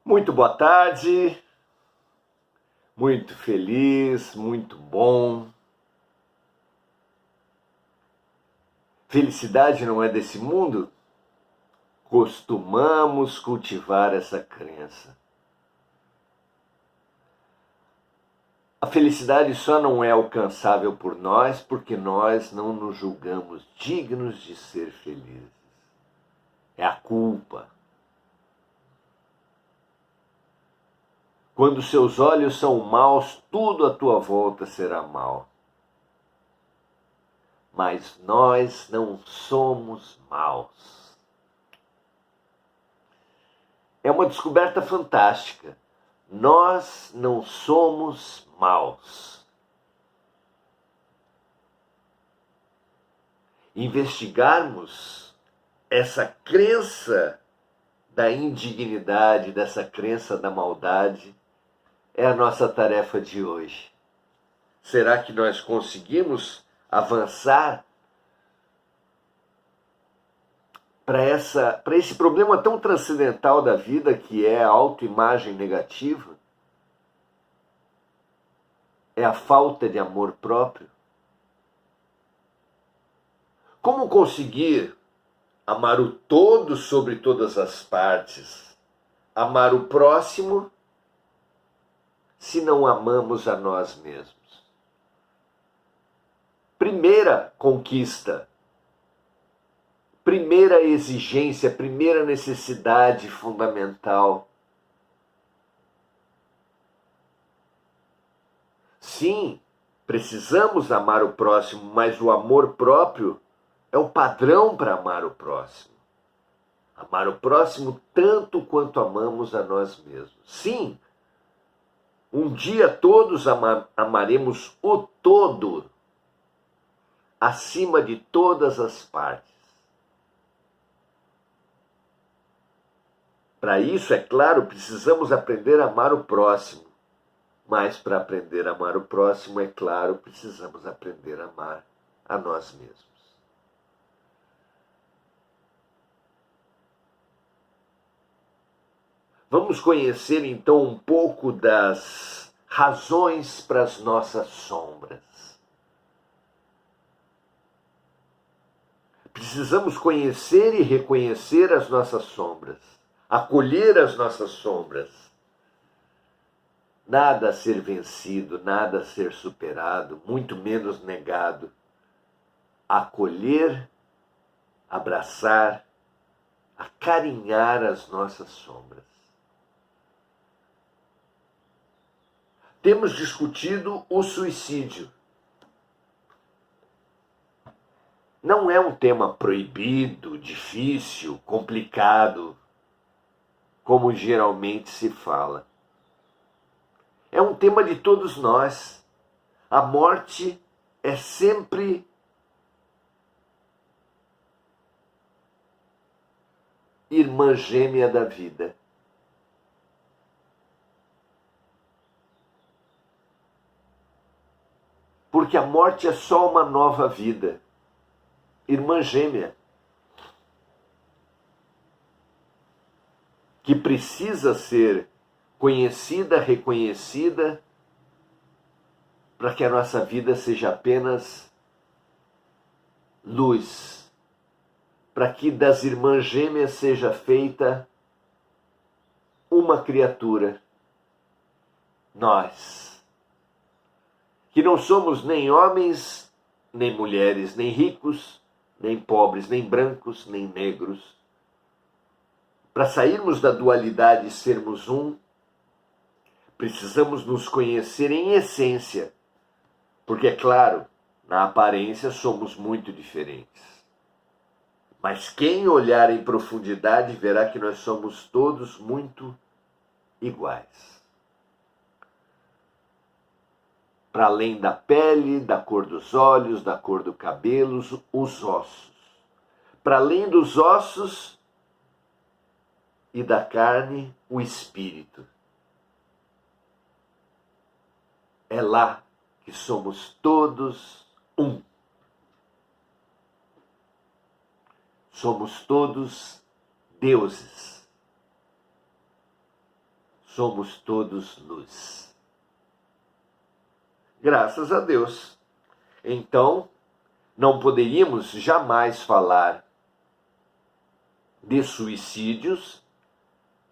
Muito boa tarde, muito feliz, muito bom. Felicidade não é desse mundo? Costumamos cultivar essa crença. A felicidade só não é alcançável por nós porque nós não nos julgamos dignos de ser felizes. É a culpa. Quando seus olhos são maus, tudo à tua volta será mal. Mas nós não somos maus. É uma descoberta fantástica. Nós não somos maus. Investigarmos essa crença da indignidade, dessa crença da maldade, é a nossa tarefa de hoje. Será que nós conseguimos avançar para esse problema tão transcendental da vida que é a autoimagem negativa? É a falta de amor próprio? Como conseguir amar o todo sobre todas as partes? Amar o próximo se não amamos a nós mesmos? Primeira conquista, primeira exigência, primeira necessidade fundamental. Sim, precisamos amar o próximo, mas o amor próprio é o padrão para amar o próximo. Amar o próximo tanto quanto amamos a nós mesmos. Sim, um dia todos amaremos o todo, acima de todas as partes. Para isso, é claro, precisamos aprender a amar o próximo. Mas para aprender a amar o próximo, é claro, precisamos aprender a amar a nós mesmos. Vamos conhecer então um pouco das razões para as nossas sombras. Precisamos conhecer e reconhecer as nossas sombras, acolher as nossas sombras. Nada a ser vencido, nada a ser superado, muito menos negado. Acolher, abraçar, acarinhar as nossas sombras. Temos discutido o suicídio. Não é um tema proibido, difícil, complicado, como geralmente se fala. É um tema de todos nós. A morte é sempre irmã gêmea da vida. Porque a morte é só uma nova vida. Irmã gêmea. Que precisa ser conhecida, reconhecida, para que a nossa vida seja apenas luz. Para que das irmãs gêmeas seja feita uma criatura. Nós. Que não somos nem homens, nem mulheres, nem ricos, nem pobres, nem brancos, nem negros. Para sairmos da dualidade e sermos um, precisamos nos conhecer em essência. Porque, é claro, na aparência somos muito diferentes. Mas quem olhar em profundidade verá que nós somos todos muito iguais. Para além da pele, da cor dos olhos, da cor do cabelo, os ossos. Para além dos ossos e da carne, o espírito. É lá que somos todos um. Somos todos deuses. somos todos luz. Graças a Deus. Então, não poderíamos jamais falar de suicídios,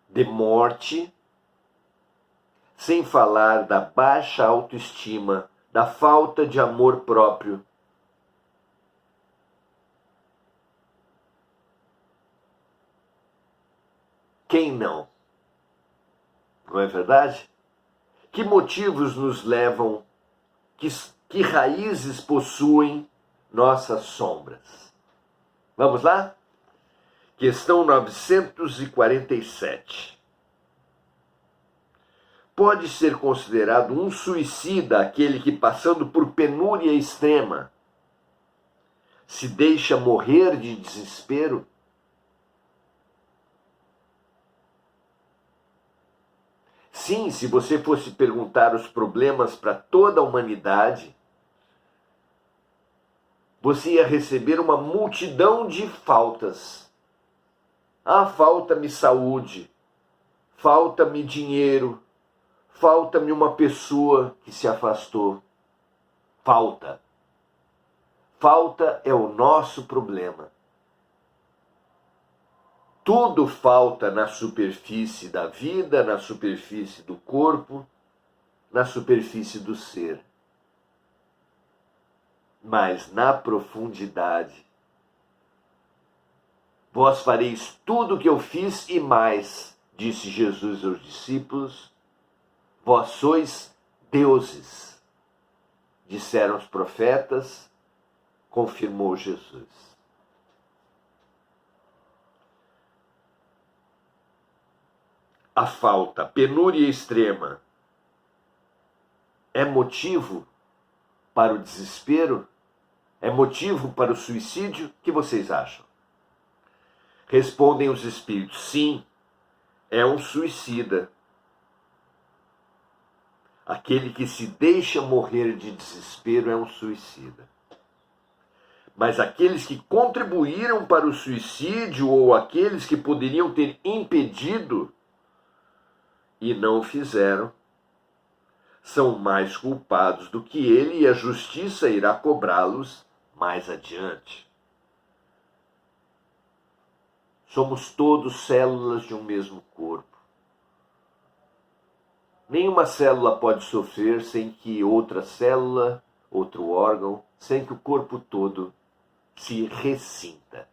de morte, sem falar da baixa autoestima, da falta de amor próprio. Quem não? Não é verdade? Que motivos nos levam, que raízes possuem nossas sombras? Vamos lá? Questão 947. Pode ser considerado um suicida aquele que, passando por penúria extrema, se deixa morrer de desespero? Sim, se você fosse perguntar os problemas para toda a humanidade, você ia receber uma multidão de faltas. Ah, falta-me saúde, falta-me dinheiro, falta-me uma pessoa que se afastou. Falta. Falta é o nosso problema. Tudo falta na superfície da vida, na superfície do corpo, na superfície do ser. Mas na profundidade, vós fareis tudo o que eu fiz e mais, disse Jesus aos discípulos, vós sois deuses, disseram os profetas, confirmou Jesus. A falta, a penúria extrema, é motivo para o desespero? É motivo para o suicídio? O que vocês acham? Respondem os espíritos, sim, é um suicida. Aquele que se deixa morrer de desespero é um suicida. Mas aqueles que contribuíram para o suicídio ou aqueles que poderiam ter impedido e não o fizeram, são mais culpados do que ele e a justiça irá cobrá-los mais adiante. Somos todos células de um mesmo corpo. Nenhuma célula pode sofrer sem que outra célula, outro órgão, sem que o corpo todo se ressinta.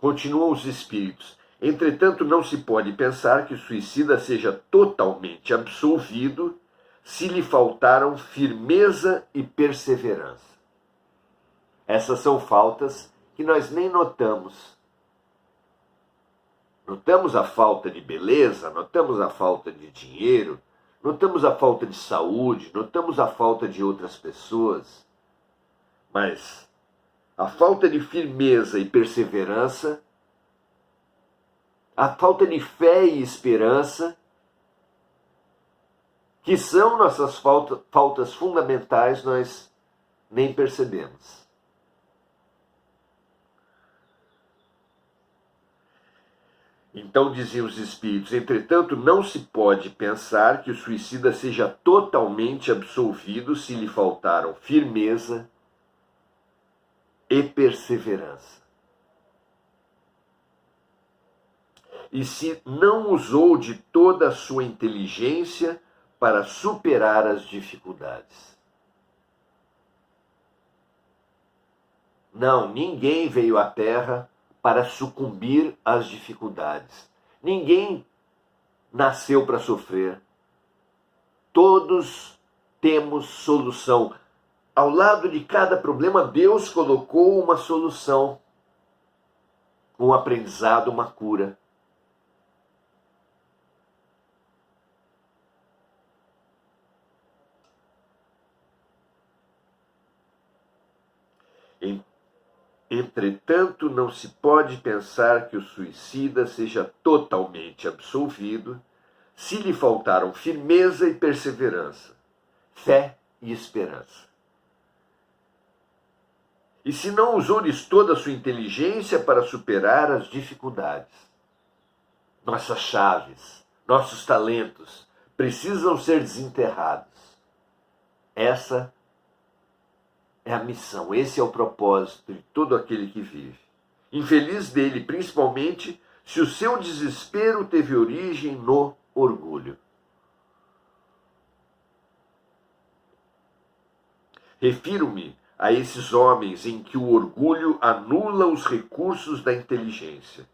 Continuam os espíritos. Entretanto, não se pode pensar que o suicida seja totalmente absolvido se lhe faltaram firmeza e perseverança. Essas são faltas que nós nem notamos. Notamos a falta de beleza, notamos a falta de dinheiro, notamos a falta de saúde, notamos a falta de outras pessoas. Mas a falta de firmeza e perseverança, a falta de fé e esperança, que são nossas faltas fundamentais, nós nem percebemos. Então diziam os espíritos, entretanto, não se pode pensar que o suicida seja totalmente absolvido se lhe faltaram firmeza e perseverança. E se não usou de toda a sua inteligência para superar as dificuldades. Não, ninguém veio à Terra para sucumbir às dificuldades. Ninguém nasceu para sofrer. Todos temos solução. Ao lado de cada problema, Deus colocou uma solução, um aprendizado, uma cura. Entretanto, não se pode pensar que o suicida seja totalmente absolvido se lhe faltaram firmeza e perseverança, fé e esperança. E se não usou-lhes toda a sua inteligência para superar as dificuldades. nossas chaves, nossos talentos precisam ser desenterrados. Essa é a missão, esse é o propósito de todo aquele que vive. Infeliz dele, principalmente se o seu desespero teve origem no orgulho. Refiro-me a esses homens em que o orgulho anula os recursos da inteligência,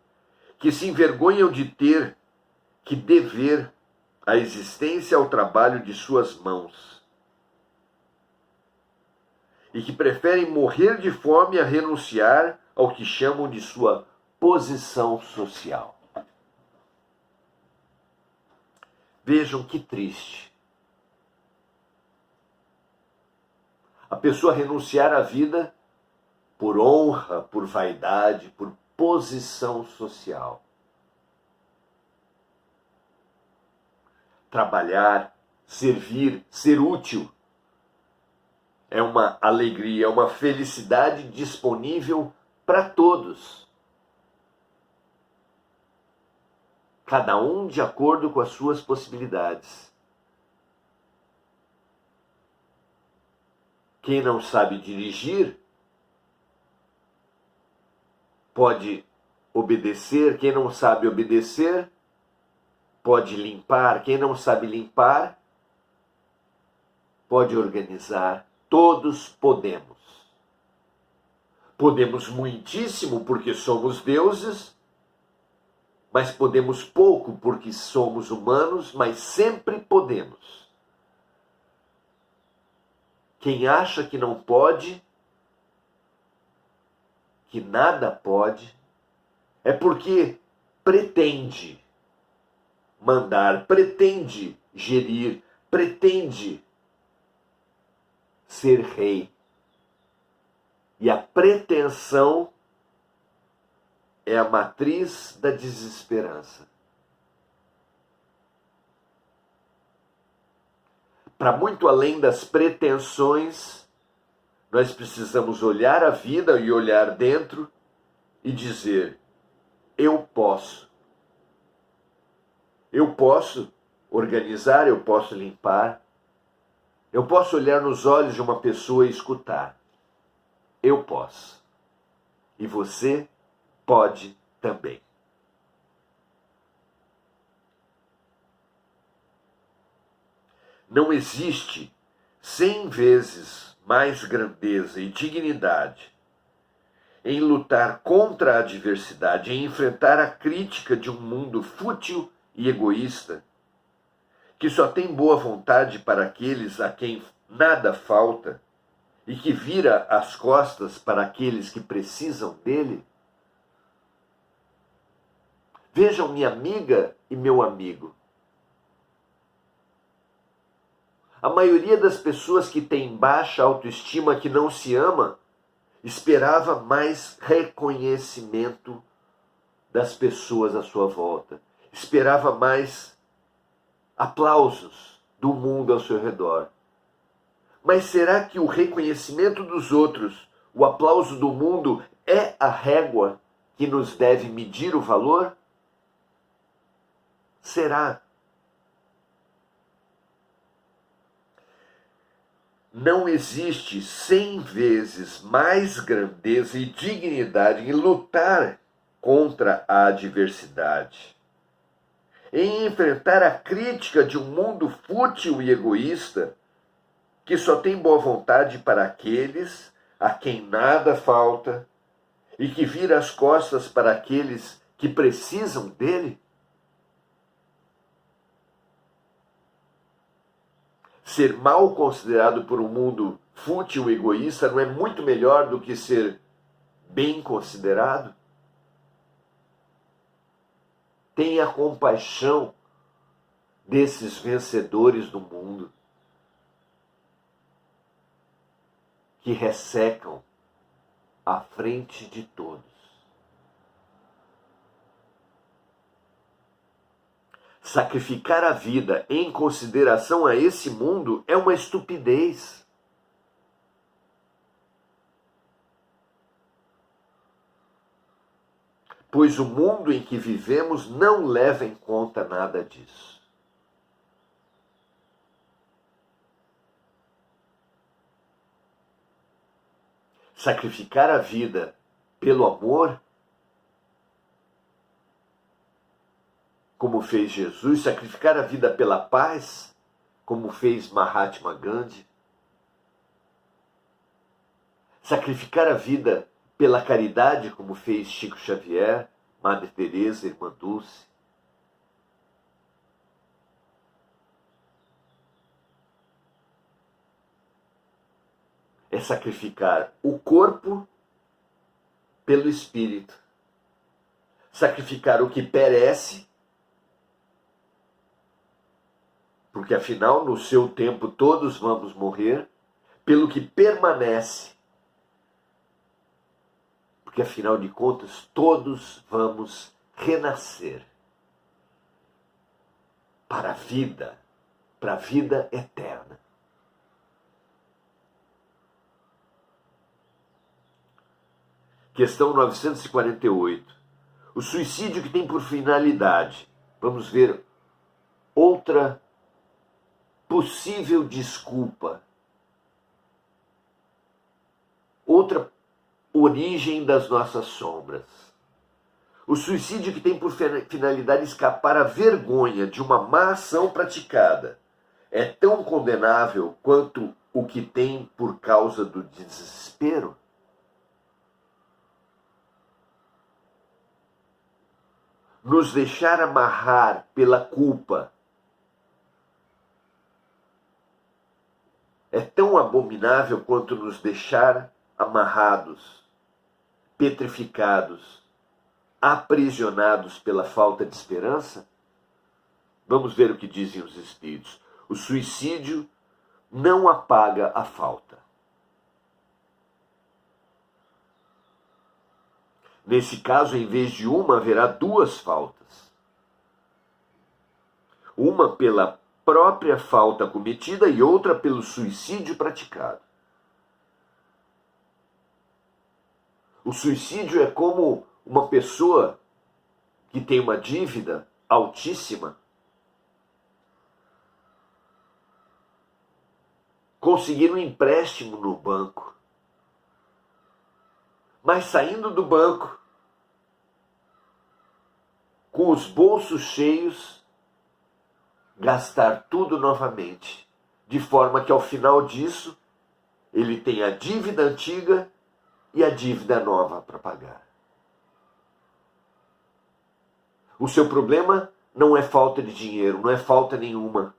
que se envergonham de ter que dever a existência ao trabalho de suas mãos, e que preferem morrer de fome a renunciar ao que chamam de sua posição social. Vejam que triste. A pessoa renunciar à vida por honra, por vaidade, por posição social. Trabalhar, servir, ser útil é uma alegria, é uma felicidade disponível para todos. Cada um de acordo com as suas possibilidades. Quem não sabe dirigir pode obedecer, quem não sabe obedecer pode limpar, quem não sabe limpar pode organizar. Todos podemos. Podemos muitíssimo porque somos deuses, mas podemos pouco porque somos humanos, mas sempre podemos. Quem acha que não pode, que nada pode, é porque pretende mandar, pretende gerir, pretende ser rei. E a pretensão é a matriz da desesperança. Para muito além das pretensões, nós precisamos olhar a vida e olhar dentro e dizer: eu posso. Eu posso organizar, eu posso limpar, eu posso olhar nos olhos de uma pessoa e escutar. Eu posso. E você pode também. Não existe 100 vezes mais grandeza e dignidade em lutar contra a adversidade, em enfrentar a crítica de um mundo fútil e egoísta, que só tem boa vontade para aqueles a quem nada falta e que vira as costas para aqueles que precisam dele. Vejam, minha amiga e meu amigo, a maioria das pessoas que tem baixa autoestima, que não se ama, esperava mais reconhecimento das pessoas à sua volta, esperava mais aplausos do mundo ao seu redor. Mas será que o reconhecimento dos outros, o aplauso do mundo, é a régua que nos deve medir o valor? Será? Não existe 100 vezes mais grandeza e dignidade em lutar contra a adversidade, em enfrentar a crítica de um mundo fútil e egoísta, que só tem boa vontade para aqueles a quem nada falta e que vira as costas para aqueles que precisam dele? Ser mal considerado por um mundo fútil e egoísta não é muito melhor do que ser bem considerado? Tenha compaixão desses vencedores do mundo que ressecam à frente de todos. Sacrificar a vida em consideração a esse mundo é uma estupidez. pois o mundo em que vivemos não leva em conta nada disso. Sacrificar a vida pelo amor, como fez Jesus, sacrificar a vida pela paz, como fez Mahatma Gandhi, sacrificar a vida pela caridade, como fez Chico Xavier, Madre Teresa, Irmã Dulce. É sacrificar o corpo pelo espírito. Sacrificar o que perece, porque afinal, no seu tempo, todos vamos morrer, pelo que permanece, porque afinal de contas, todos vamos renascer para a vida eterna. Questão 948. O suicídio que tem por finalidade, vamos ver outra possível desculpa, outra origem das nossas sombras. O suicídio que tem por finalidade escapar à vergonha de uma má ação praticada é tão condenável quanto o que tem por causa do desespero? Nos deixar amarrar pela culpa é tão abominável quanto nos deixar amarrados, petrificados, aprisionados pela falta de esperança? Vamos ver o que dizem os espíritos. O suicídio não apaga a falta. Nesse caso, em vez de uma, haverá duas faltas. Uma pela própria falta cometida e outra pelo suicídio praticado. O suicídio é como uma pessoa que tem uma dívida altíssima conseguir um empréstimo no banco. Mas saindo do banco, com os bolsos cheios, gastar tudo novamente, de forma que ao final disso, ele tem a dívida antiga e a dívida nova para pagar. O seu problema não é falta de dinheiro, não é falta nenhuma.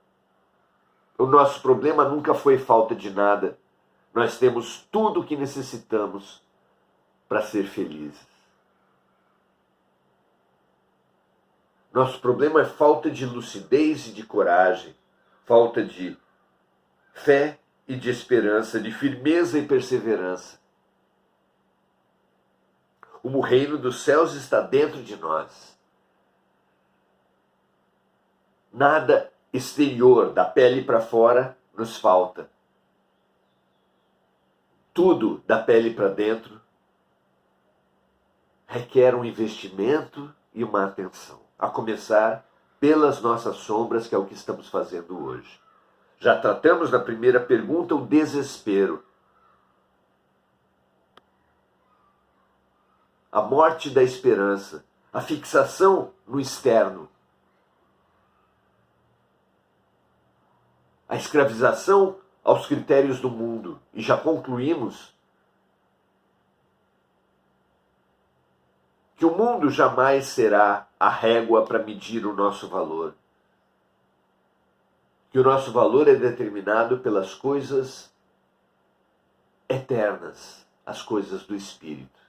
O nosso problema nunca foi falta de nada. Nós temos tudo o que necessitamos para ser felizes. Nosso problema é falta de lucidez e de coragem, falta de fé e de esperança, de firmeza e perseverança. O reino dos céus está dentro de nós. Nada exterior, da pele para fora, nos falta. Tudo da pele para dentro requer um investimento e uma atenção. A começar pelas nossas sombras, que é o que estamos fazendo hoje. Já tratamos na primeira pergunta o desespero. A morte da esperança, a fixação no externo. A escravização aos critérios do mundo. E já concluímos que o mundo jamais será a régua para medir o nosso valor. Que o nosso valor é determinado pelas coisas eternas, as coisas do Espírito.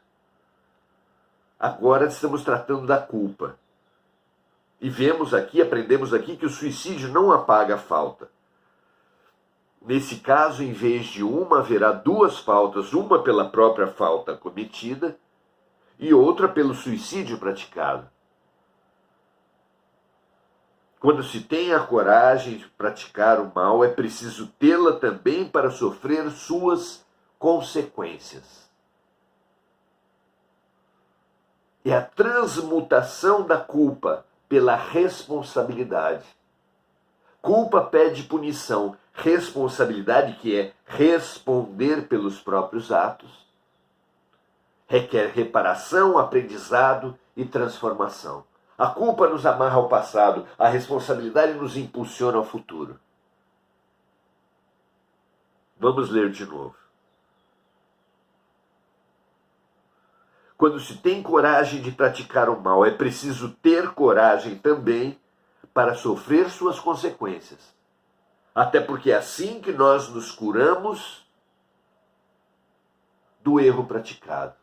Agora estamos tratando da culpa. E aprendemos aqui que o suicídio não apaga a falta. Nesse caso, em vez de uma, haverá duas faltas, uma pela própria falta cometida e outra pelo suicídio praticado. Quando se tem a coragem de praticar o mal, é preciso tê-la também para sofrer suas consequências. é a transmutação da culpa pela responsabilidade. Culpa pede punição, responsabilidade, que é responder pelos próprios atos, requer reparação, aprendizado e transformação. A culpa nos amarra ao passado, a responsabilidade nos impulsiona ao futuro. Vamos ler de novo. Quando se tem coragem de praticar o mal, é preciso ter coragem também para sofrer suas consequências. Até porque é assim que nós nos curamos do erro praticado.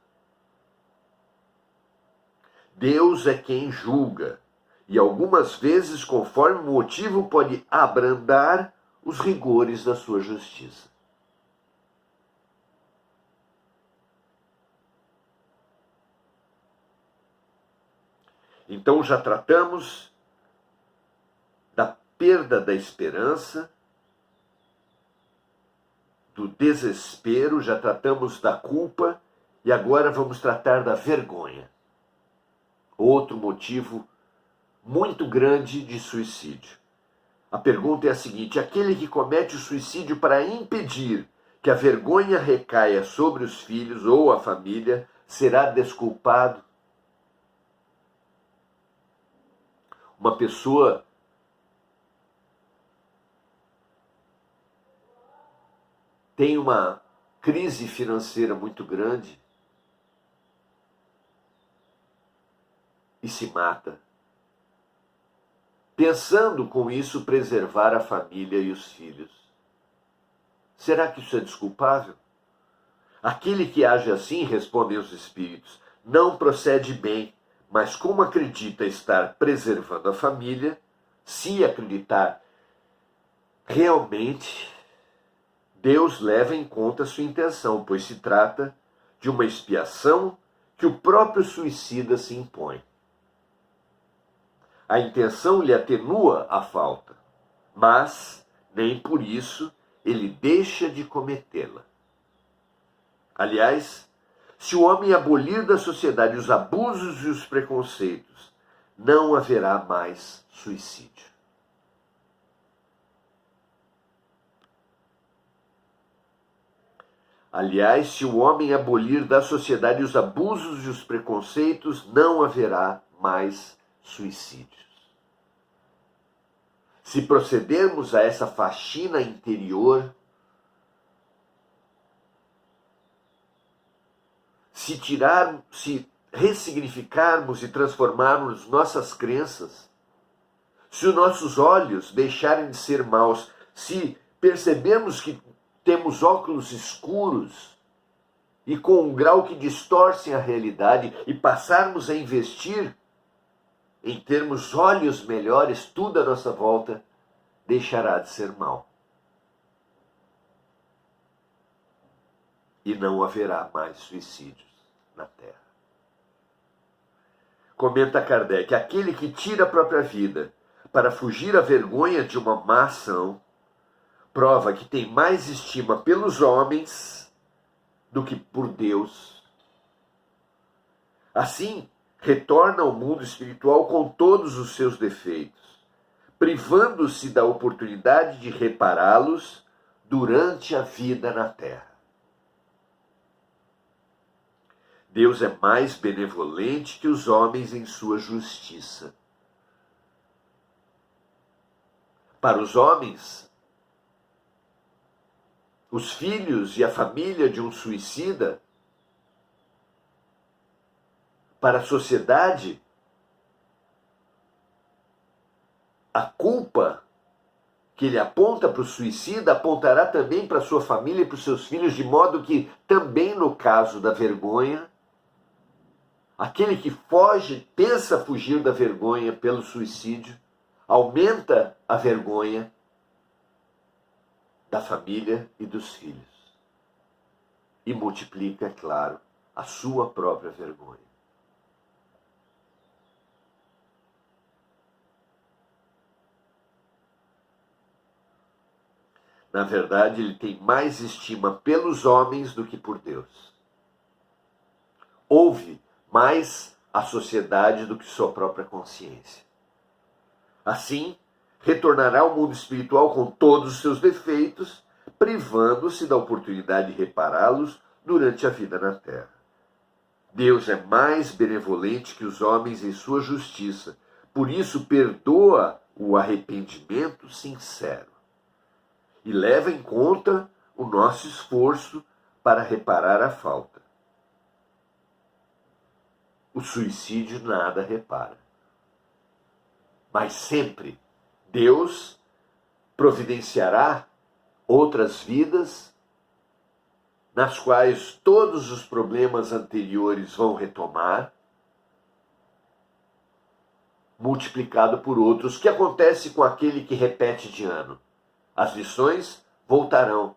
Deus é quem julga, e algumas vezes, conforme o motivo, pode abrandar os rigores da sua justiça. Então já tratamos da perda da esperança, do desespero, já tratamos da culpa e agora vamos tratar da vergonha. Outro motivo muito grande de suicídio. A pergunta é a seguinte: aquele que comete o suicídio para impedir que a vergonha recaia sobre os filhos ou a família, será desculpado? Uma pessoa tem uma crise financeira muito grande e se mata, pensando com isso preservar a família e os filhos. Será que isso é desculpável? Aquele que age assim, respondem os espíritos, não procede bem, mas como acredita estar preservando a família, se acreditar realmente, Deus leva em conta a sua intenção, pois se trata de uma expiação que o próprio suicida se impõe. A intenção lhe atenua a falta, mas nem por isso ele deixa de cometê-la. Aliás, se o homem abolir da sociedade os abusos e os preconceitos, não haverá mais suicídio. Aliás, se o homem abolir da sociedade os abusos e os preconceitos, não haverá mais suicídios. Se procedermos a essa faxina interior, se ressignificarmos e transformarmos nossas crenças, se os nossos olhos deixarem de ser maus, se percebermos que temos óculos escuros e com um grau que distorcem a realidade e passarmos a investir em termos olhos melhores, tudo à nossa volta deixará de ser mal. E não haverá mais suicídios na Terra. Comenta Kardec: aquele que tira a própria vida para fugir à vergonha de uma má ação, prova que tem mais estima pelos homens do que por Deus. Assim, retorna ao mundo espiritual com todos os seus defeitos, privando-se da oportunidade de repará-los durante a vida na Terra. Deus é mais benevolente que os homens em sua justiça. Para os homens, os filhos e a família de um suicida, para a sociedade, a culpa que ele aponta para o suicida apontará também para a sua família e para os seus filhos, de modo que, também no caso da vergonha, aquele que foge, pensa fugir da vergonha pelo suicídio, aumenta a vergonha da família e dos filhos. E multiplica, é claro, a sua própria vergonha. Na verdade, ele tem mais estima pelos homens do que por Deus. Ouve mais à sociedade do que sua própria consciência. Assim, retornará ao mundo espiritual com todos os seus defeitos, privando-se da oportunidade de repará-los durante a vida na terra. Deus é mais benevolente que os homens em sua justiça, por isso perdoa o arrependimento sincero e leva em conta o nosso esforço para reparar a falta. O suicídio nada repara. Mas sempre Deus providenciará outras vidas nas quais todos os problemas anteriores vão retomar, multiplicado por outros, que acontece com aquele que repete de ano. As lições voltarão.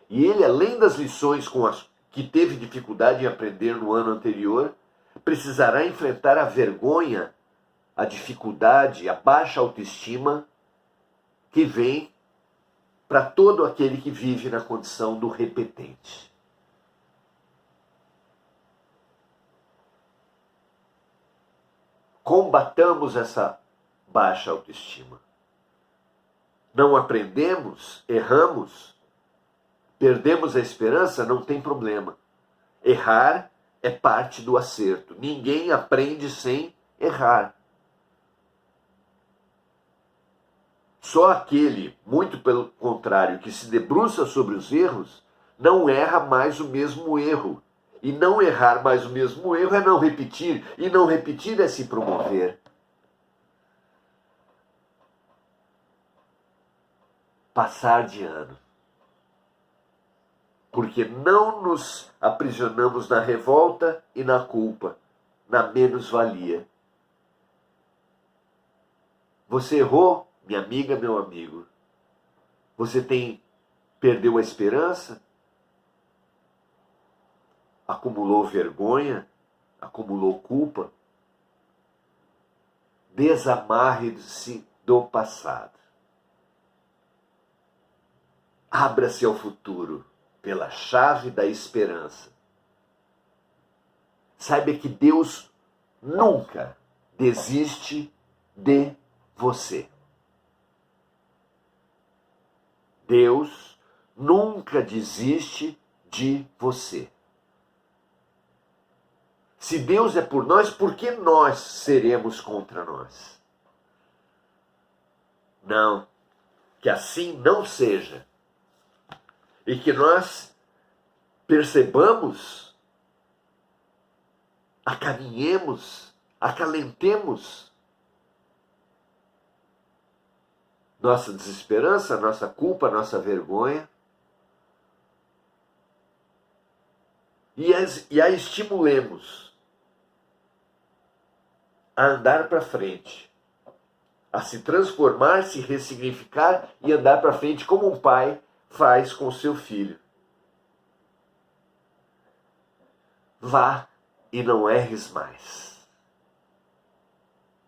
E ele, além das lições com as que teve dificuldade em aprender no ano anterior, precisará enfrentar a vergonha, a dificuldade, a baixa autoestima que vem para todo aquele que vive na condição do repetente. Combatamos essa baixa autoestima. Não aprendemos, erramos, perdemos a esperança, não tem problema. Errar é parte do acerto. Ninguém aprende sem errar. Só aquele, muito pelo contrário, que se debruça sobre os erros, não erra mais o mesmo erro. E não errar mais o mesmo erro é não repetir. E não repetir é se promover. Passar de ano. Porque não nos aprisionamos na revolta e na culpa, na menos-valia. Você errou? Minha amiga, meu amigo, você perdeu a esperança? Acumulou vergonha? Acumulou culpa? Desamarre-se do passado. Abra-se ao futuro pela chave da esperança. Saiba que Deus nunca desiste de você. Deus nunca desiste de você. Se Deus é por nós, por que nós seremos contra nós? Não, que assim não seja. E que nós percebamos, acarinhemos, acalentemos nossa desesperança, nossa culpa, nossa vergonha. E a estimulemos a andar para frente, a se transformar, se ressignificar e andar para frente como um pai faz com seu filho. Vá e não erres mais.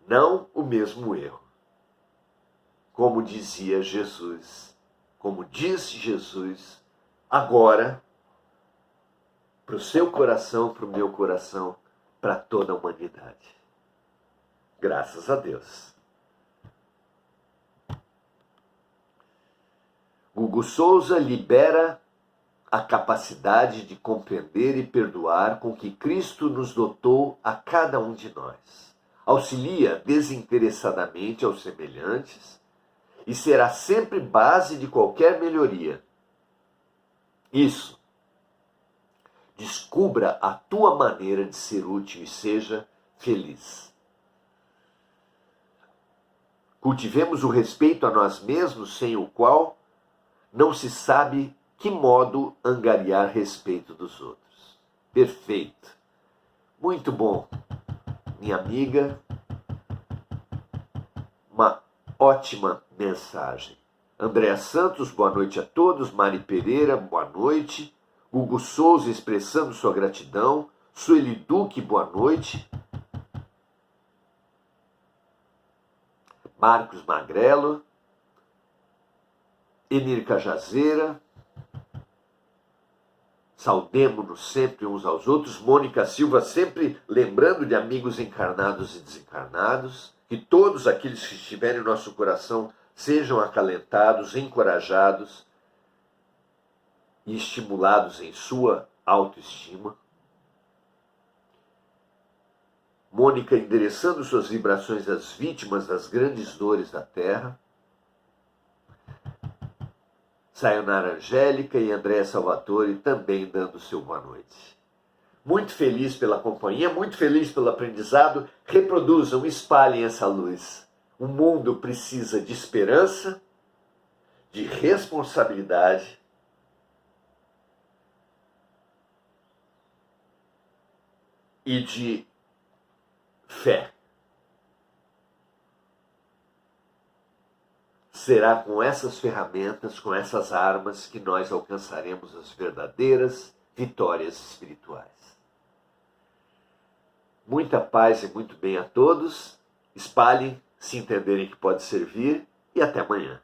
Não o mesmo erro. Como dizia Jesus, como disse Jesus, agora, para o seu coração, para o meu coração, para toda a humanidade. Graças a Deus. Hugo Souza libera a capacidade de compreender e perdoar com que Cristo nos dotou a cada um de nós. Auxilia desinteressadamente aos semelhantes e será sempre base de qualquer melhoria. Isso. Descubra a tua maneira de ser útil e seja feliz. Cultivemos o respeito a nós mesmos, sem o qual não se sabe que modo angariar respeito dos outros. Perfeito. Muito bom, minha amiga. Uma ótima mensagem. Andréa Santos, boa noite a todos. Mari Pereira, boa noite. Hugo Souza expressando sua gratidão. Sueli Duque, boa noite. Marcos Magrelo. Enir Cajazeira. Saudemo-nos sempre uns aos outros. Mônica Silva sempre lembrando de amigos encarnados e desencarnados. Que todos aqueles que estiverem no nosso coração sejam acalentados, encorajados e estimulados em sua autoestima. Mônica endereçando suas vibrações às vítimas das grandes dores da Terra. Sayonara Angélica e Andréa Salvatore também dando seu boa noite. Muito feliz pela companhia, muito feliz pelo aprendizado. Reproduzam, espalhem essa luz. O mundo precisa de esperança, de responsabilidade e de fé. Será com essas ferramentas, com essas armas, que nós alcançaremos as verdadeiras vitórias espirituais. Muita paz e muito bem a todos. Espalhem, se entenderem que pode servir, e até amanhã.